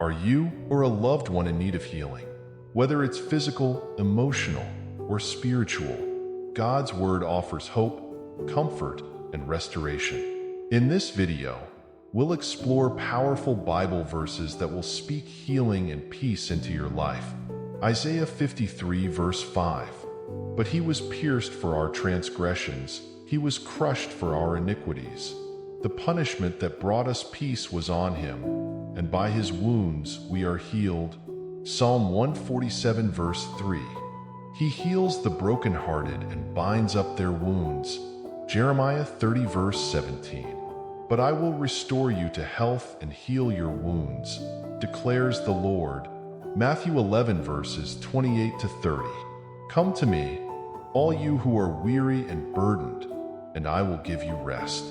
Are you or a loved one in need of healing? Whether it's physical, emotional, or spiritual, God's Word offers hope, comfort, and restoration. In this video, we'll explore powerful Bible verses that will speak healing and peace into your life. Isaiah 53 verse 5. But he was pierced for our transgressions, he was crushed for our iniquities. The punishment that brought us peace was on him, and by his wounds we are healed. Psalm 147 verse 3. He heals the brokenhearted and binds up their wounds. Jeremiah 30 verse 17. But I will restore you to health and heal your wounds, declares the Lord. Matthew 11 verses 28 to 30. Come to me, all you who are weary and burdened, and I will give you rest.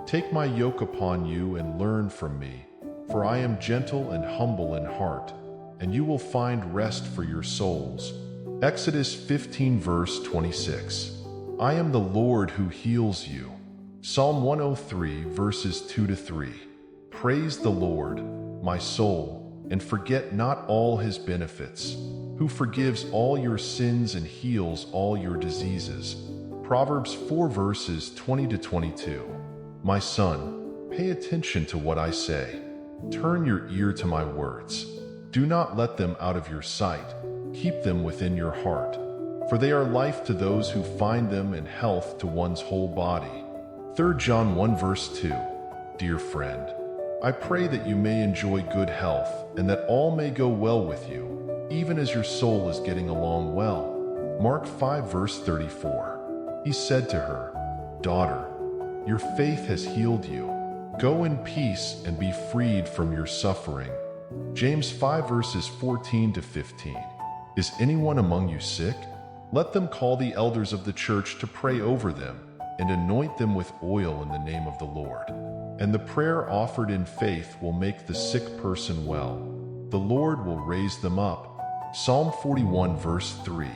Take my yoke upon you and learn from me, for I am gentle and humble in heart, and you will find rest for your souls. Exodus 15 verse 26. I am the Lord who heals you. Psalm 103 verses 2 to 3. Praise the Lord, my soul, and forget not all his benefits, who forgives all your sins and heals all your diseases. Proverbs 4 verses 20 to 22. My son, pay attention to what I say. Turn your ear to my words. Do not let them out of your sight. Keep them within your heart, for they are life to those who find them and health to one's whole body. 3 John 1 verse 2. Dear friend, I pray that you may enjoy good health and that all may go well with you, even as your soul is getting along well. Mark 5 verse 34. He said to her, Daughter, your faith has healed you. Go in peace and be freed from your suffering. James 5 verses 14 to 15. Is anyone among you sick? Let them call the elders of the church to pray over them and anoint them with oil in the name of the Lord. And the prayer offered in faith will make the sick person well. The Lord will raise them up. Psalm 41 verse 3.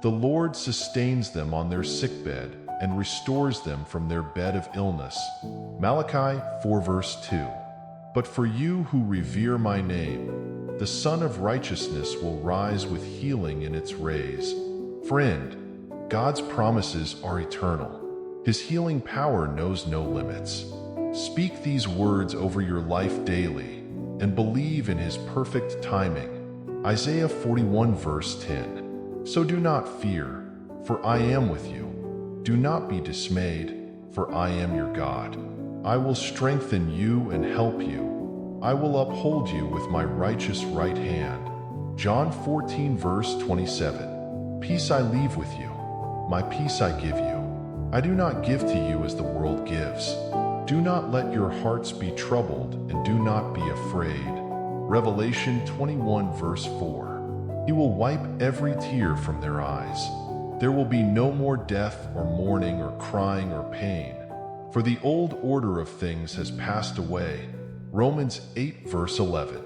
The Lord sustains them on their sickbed and restores them from their bed of illness. Malachi 4 verse 2. But for you who revere my name, the Sun of Righteousness will rise with healing in its rays. Friend, God's promises are eternal. His healing power knows no limits. Speak these words over your life daily and believe in his perfect timing. Isaiah 41 verse 10. So do not fear, for I am with you. Do not be dismayed, for I am your God. I will strengthen you and help you. I will uphold you with my righteous right hand. John 14 verse 27. Peace I leave with you. My peace I give you. I do not give to you as the world gives. Do not let your hearts be troubled and do not be afraid. Revelation 21 verse 4. He will wipe every tear from their eyes. There will be no more death or mourning or crying or pain, for the old order of things has passed away. Romans 8 verse 11.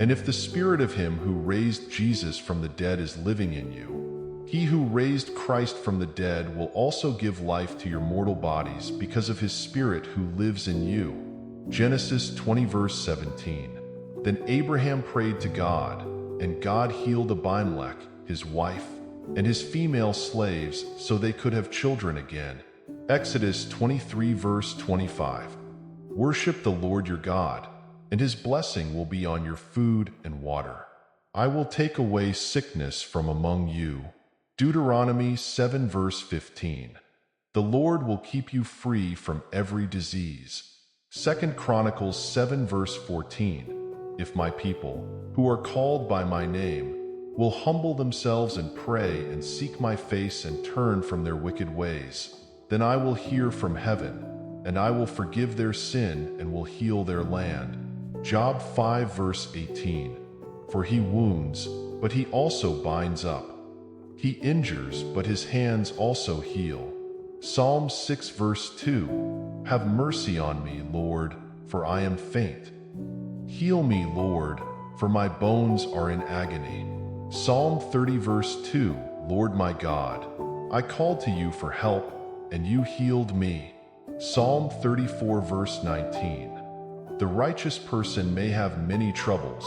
And if the spirit of him who raised Jesus from the dead is living in you, he who raised Christ from the dead will also give life to your mortal bodies because of his spirit who lives in you. Genesis 20 verse 17. Then Abraham prayed to God, and God healed Abimelech, his wife, and his female slaves so they could have children again. Exodus 23 verse 25. Worship the Lord your God, and his blessing will be on your food and water. I will take away sickness from among you. Deuteronomy 7 verse 15. The Lord will keep you free from every disease. 2 Chronicles 7 verse 14. If my people, who are called by my name, will humble themselves and pray and seek my face and turn from their wicked ways, then I will hear from heaven, and I will forgive their sin and will heal their land. Job 5 verse 18. For he wounds, but he also binds up. He injures, but his hands also heal. Psalm 6 verse 2. Have mercy on me, Lord, for I am faint. Heal me, Lord, for my bones are in agony. Psalm 30 verse 2. Lord my God, I called to you for help, and you healed me. Psalm 34 verse 19. The righteous person may have many troubles,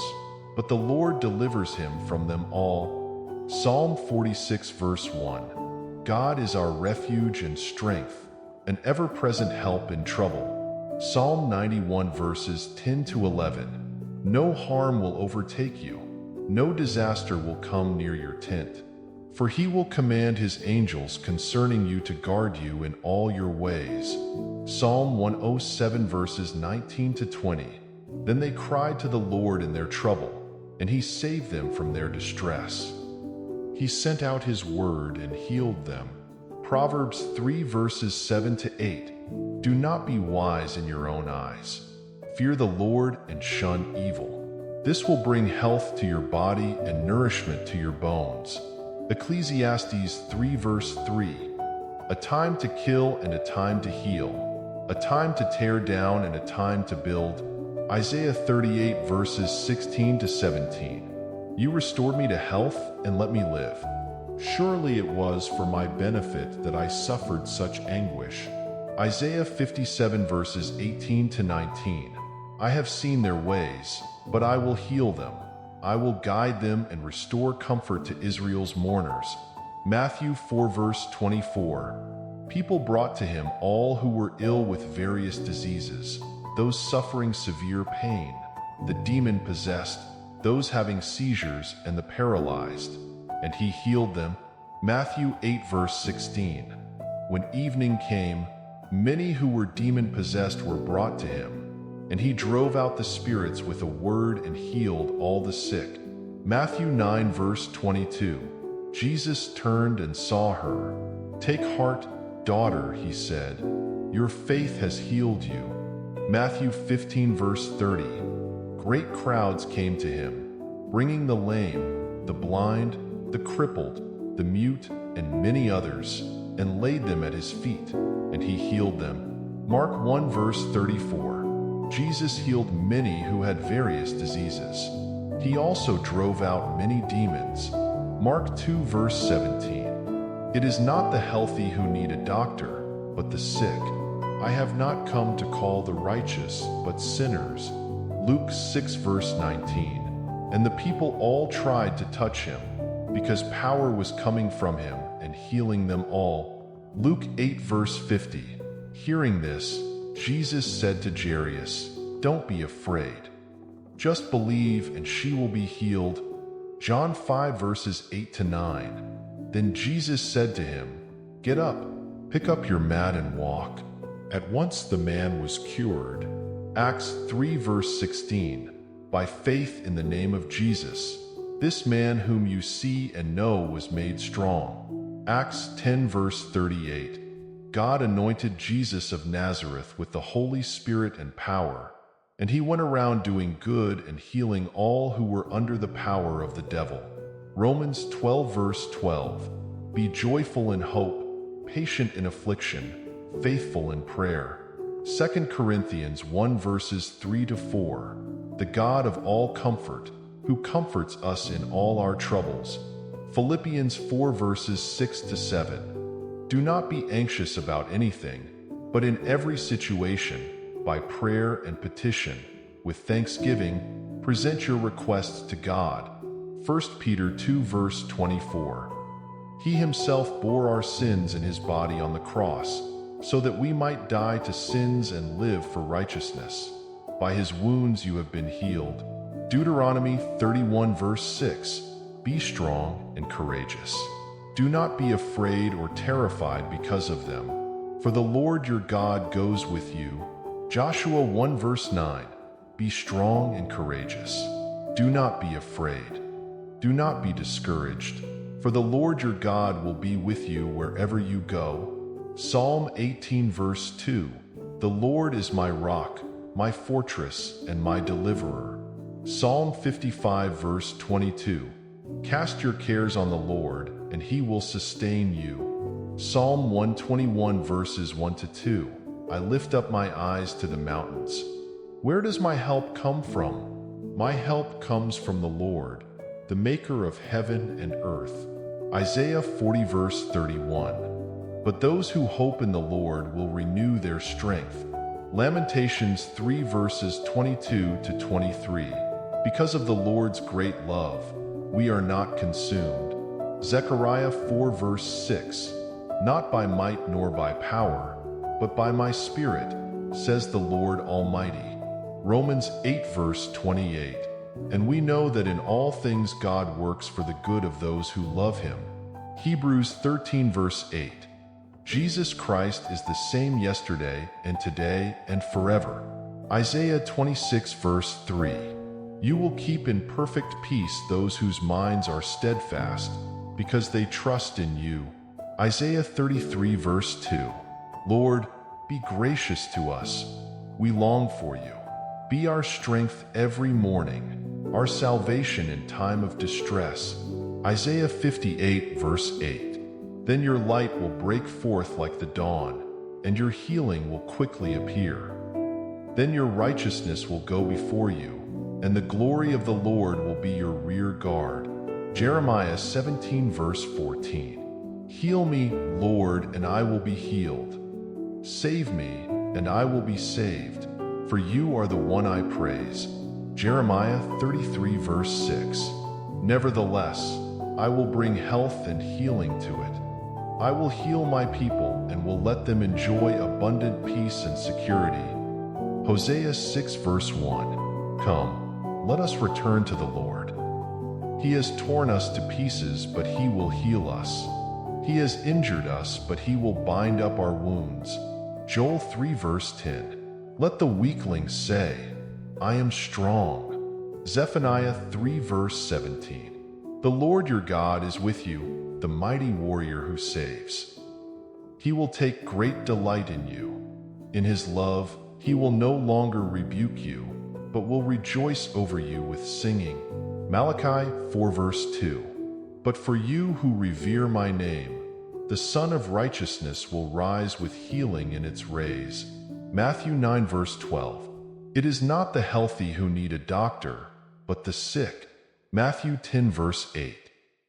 but the Lord delivers him from them all. Psalm 46 verse 1. God is our refuge and strength, an ever-present help in trouble. Psalm 91 verses 10 to 11. No harm will overtake you. No disaster will come near your tent. For he will command his angels concerning you to guard you in all your ways. Psalm 107 verses 19 to 20. Then they cried to the Lord in their trouble, and he saved them from their distress. He sent out his word and healed them. Proverbs 3 verses 7 to 8. Do not be wise in your own eyes. Fear the Lord and shun evil. This will bring health to your body and nourishment to your bones. Ecclesiastes 3 verse 3. A time to kill and a time to heal. A time to tear down and a time to build. Isaiah 38 verses 16 to 17. You restored me to health and let me live. Surely it was for my benefit that I suffered such anguish. Isaiah 57 verses 18 to 19. I have seen their ways, but I will heal them. I will guide them and restore comfort to Israel's mourners. Matthew 4 verse 24. People brought to him all who were ill with various diseases, those suffering severe pain, the demon-possessed, those having seizures, and the paralyzed, and he healed them. Matthew 8 verse 16. When evening came, many who were demon-possessed were brought to him, and he drove out the spirits with a word and healed all the sick. Matthew 9 verse 22. Jesus turned and saw her. Take heart, daughter, he said. Your faith has healed you. Matthew 15 verse 30. Great crowds came to him, bringing the lame, the blind, the crippled, the mute, and many others, and laid them at his feet, and he healed them. Mark 1 verse 34. Jesus healed many who had various diseases. He also drove out many demons. Mark 2 verse 17. It is not the healthy who need a doctor, but the sick. I have not come to call the righteous, but sinners. Luke 6 verse 19. And the people all tried to touch him, because power was coming from him and healing them all. Luke 8 verse 50. Hearing this, Jesus said to Jairus, Don't be afraid. Just believe and she will be healed. John 5 verses 8 to 9. Then Jesus said to him, Get up, pick up your mat and walk. At once the man was cured. Acts 3 verse 16. By faith in the name of Jesus, this man whom you see and know was made strong. Acts 10 verse 38. God anointed Jesus of Nazareth with the Holy Spirit and power, and he went around doing good and healing all who were under the power of the devil. Romans 12 verse 12. Be joyful in hope, patient in affliction, faithful in prayer. 2 Corinthians 1 verses 3 to 4. The God of all comfort, who comforts us in all our troubles. Philippians 4 verses 6 to 7. Do not be anxious about anything, but in every situation, by prayer and petition, with thanksgiving, present your requests to God. 1 Peter 2 verse 24. He himself bore our sins in his body on the cross, so that we might die to sins and live for righteousness. By his wounds you have been healed. Deuteronomy 31 verse 6. Be strong and courageous. Do not be afraid or terrified because of them, for the Lord your God goes with you. Joshua 1 verse 9. Be strong and courageous. Do not be afraid. Do not be discouraged, for the Lord your God will be with you wherever you go. Psalm 18 verse 2. The Lord is my rock, my fortress, and my deliverer. Psalm 55 verse 22. Cast your cares on the Lord, and he will sustain you. Psalm 121 verses 1 to 2. I lift up my eyes to the mountains. Where does my help come from? My help comes from the Lord, the maker of heaven and earth. Isaiah 40 verse 31. But those who hope in the Lord will renew their strength. Lamentations 3 verses 22 to 23. Because of the Lord's great love, we are not consumed. Zechariah 4 verse 6. Not by might nor by power, but by my Spirit, says the Lord Almighty. Romans 8 verse 28. And we know that in all things God works for the good of those who love Him. Hebrews 13 verse 8. Jesus Christ is the same yesterday and today and forever. Isaiah 26 verse 3. You will keep in perfect peace those whose minds are steadfast, because they trust in you. Isaiah 33 verse 2. Lord, be gracious to us. We long for you. Be our strength every morning, our salvation in time of distress. Isaiah 58 verse 8. Then your light will break forth like the dawn, and your healing will quickly appear. Then your righteousness will go before you, and the glory of the Lord will be your rear guard. Jeremiah 17 verse 14. Heal me, Lord, and I will be healed. Save me, and I will be saved, for you are the one I praise. Jeremiah 33 verse 6. Nevertheless, I will bring health and healing to it. I will heal my people and will let them enjoy abundant peace and security. Hosea 6 verse 1. Come, let us return to the Lord. He has torn us to pieces, but He will heal us. He has injured us, but He will bind up our wounds. Joel 3 verse 10. Let the weakling say, I am strong. Zephaniah 3 verse 17. The Lord your God is with you, the mighty warrior who saves. He will take great delight in you. In His love, He will no longer rebuke you, but will rejoice over you with singing. Malachi 4 verse 2. But for you who revere my name, the Sun of Righteousness will rise with healing in its rays. Matthew 9 verse 12. It is not the healthy who need a doctor, but the sick. Matthew 10 verse 8.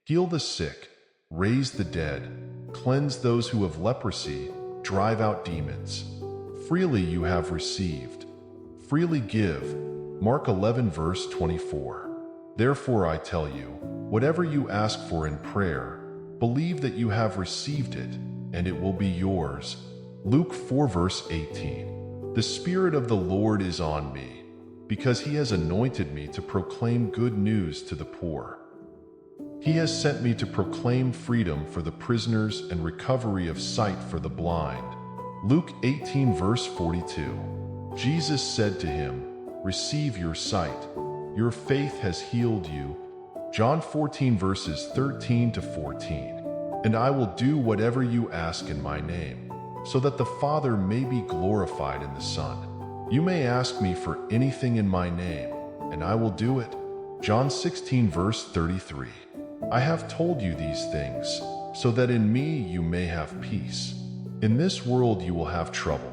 Heal the sick, raise the dead, cleanse those who have leprosy, drive out demons. Freely you have received, freely give. Mark 11 verse 24. Therefore I tell you, whatever you ask for in prayer, believe that you have received it, and it will be yours. Luke 4 verse 18. The Spirit of the Lord is on me, because He has anointed me to proclaim good news to the poor. He has sent me to proclaim freedom for the prisoners and recovery of sight for the blind. Luke 18 verse 42. Jesus said to him, Receive your sight. Your faith has healed you. John 14 verses 13 to 14. And I will do whatever you ask in my name, so that the Father may be glorified in the Son. You may ask me for anything in my name, and I will do it. John 16 verse 33. I have told you these things, so that in me you may have peace. In this world you will have trouble,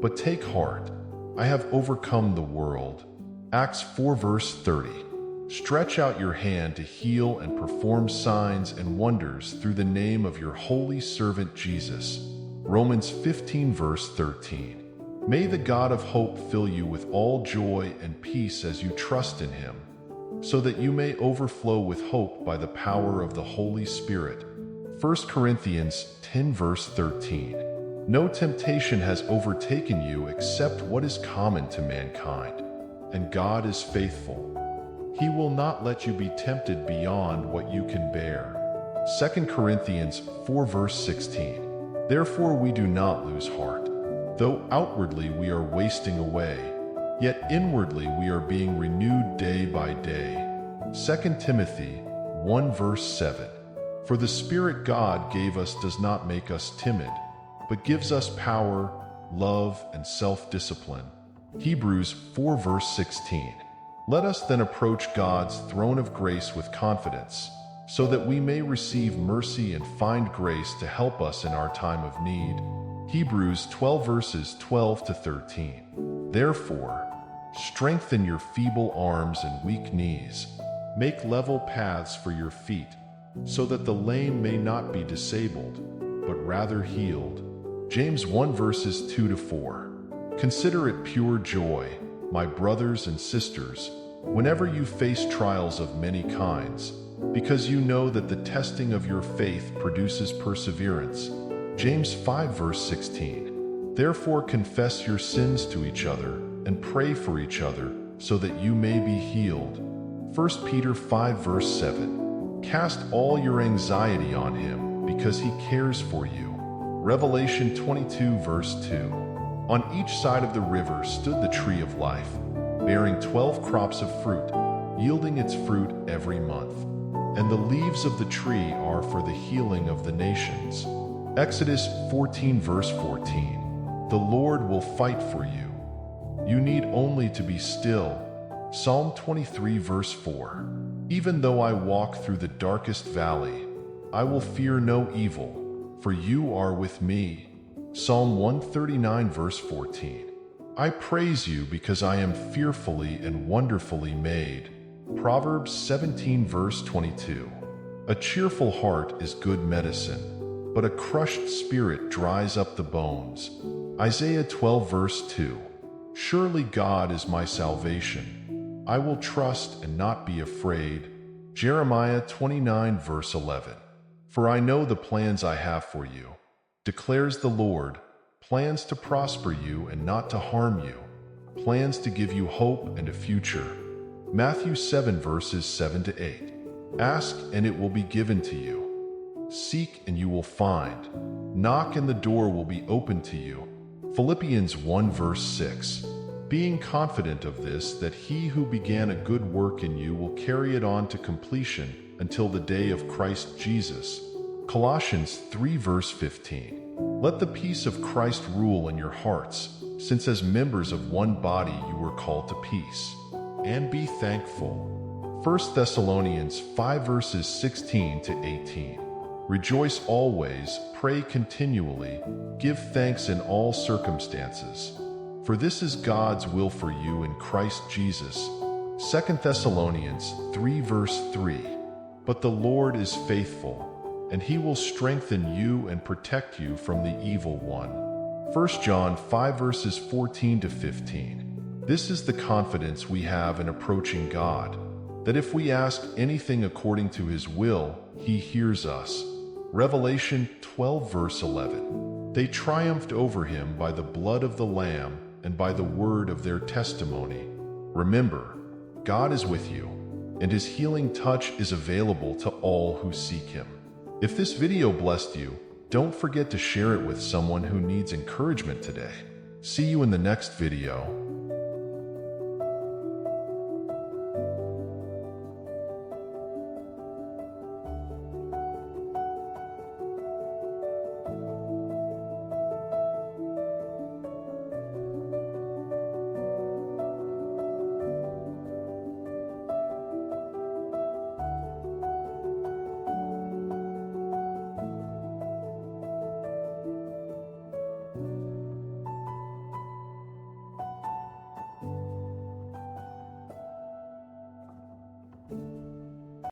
but take heart. I have overcome the world. Acts 4 verse 30. Stretch out your hand to heal and perform signs and wonders through the name of your holy servant Jesus. Romans 15 verse 13. May the God of hope fill you with all joy and peace as you trust in Him, so that you may overflow with hope by the power of the Holy Spirit. 1 Corinthians 10 verse 13. No temptation has overtaken you except what is common to mankind, and God is faithful. He will not let you be tempted beyond what you can bear. 2 Corinthians 4 verse 16. Therefore we do not lose heart. Though outwardly we are wasting away, yet inwardly we are being renewed day by day. 2 Timothy 1 verse 7. For the Spirit God gave us does not make us timid, but gives us power, love, and self-discipline. Hebrews 4 verse 16. Let us then approach God's throne of grace with confidence, so that we may receive mercy and find grace to help us in our time of need. Hebrews 12 verses 12 to 13. Therefore, strengthen your feeble arms and weak knees. Make level paths for your feet, so that the lame may not be disabled, but rather healed. James 1 verses 2 to 4. Consider it pure joy, my brothers and sisters, whenever you face trials of many kinds, because you know that the testing of your faith produces perseverance. James 5 verse 16. Therefore confess your sins to each other and pray for each other so that you may be healed. 1 Peter 5 verse 7. Cast all your anxiety on him because he cares for you. Revelation 22 verse 2. On each side of the river stood the tree of life, bearing 12 crops of fruit, yielding its fruit every month. And the leaves of the tree are for the healing of the nations. Exodus 14 verse 14. The Lord will fight for you. You need only to be still. Psalm 23 verse 4. Even though I walk through the darkest valley, I will fear no evil, for you are with me. Psalm 139 verse 14. I praise you because I am fearfully and wonderfully made. Proverbs 17 verse 22. A cheerful heart is good medicine, but a crushed spirit dries up the bones. Isaiah 12 verse 2. Surely God is my salvation. I will trust and not be afraid. Jeremiah 29 verse 11. For I know the plans I have for you, declares the Lord, plans to prosper you and not to harm you, plans to give you hope and a future. Matthew 7 verses 7 to 8. Ask and it will be given to you. Seek and you will find. Knock and the door will be opened to you. Philippians 1 verse 6. Being confident of this, that he who began a good work in you will carry it on to completion until the day of Christ Jesus. Colossians 3 verse 15. Let the peace of Christ rule in your hearts, since as members of one body you were called to peace. And be thankful. 1 Thessalonians 5 verses 16 to 18. Rejoice always, pray continually, give thanks in all circumstances. For this is God's will for you in Christ Jesus. 2 Thessalonians 3 verse 3. But the Lord is faithful, and he will strengthen you and protect you from the evil one. 1 John 5 verses 14 to 15. This is the confidence we have in approaching God, that if we ask anything according to his will, he hears us. Revelation 12 verse 11. They triumphed over him by the blood of the Lamb and by the word of their testimony. Remember, God is with you, and his healing touch is available to all who seek him. If this video blessed you, don't forget to share it with someone who needs encouragement today. See you in the next video.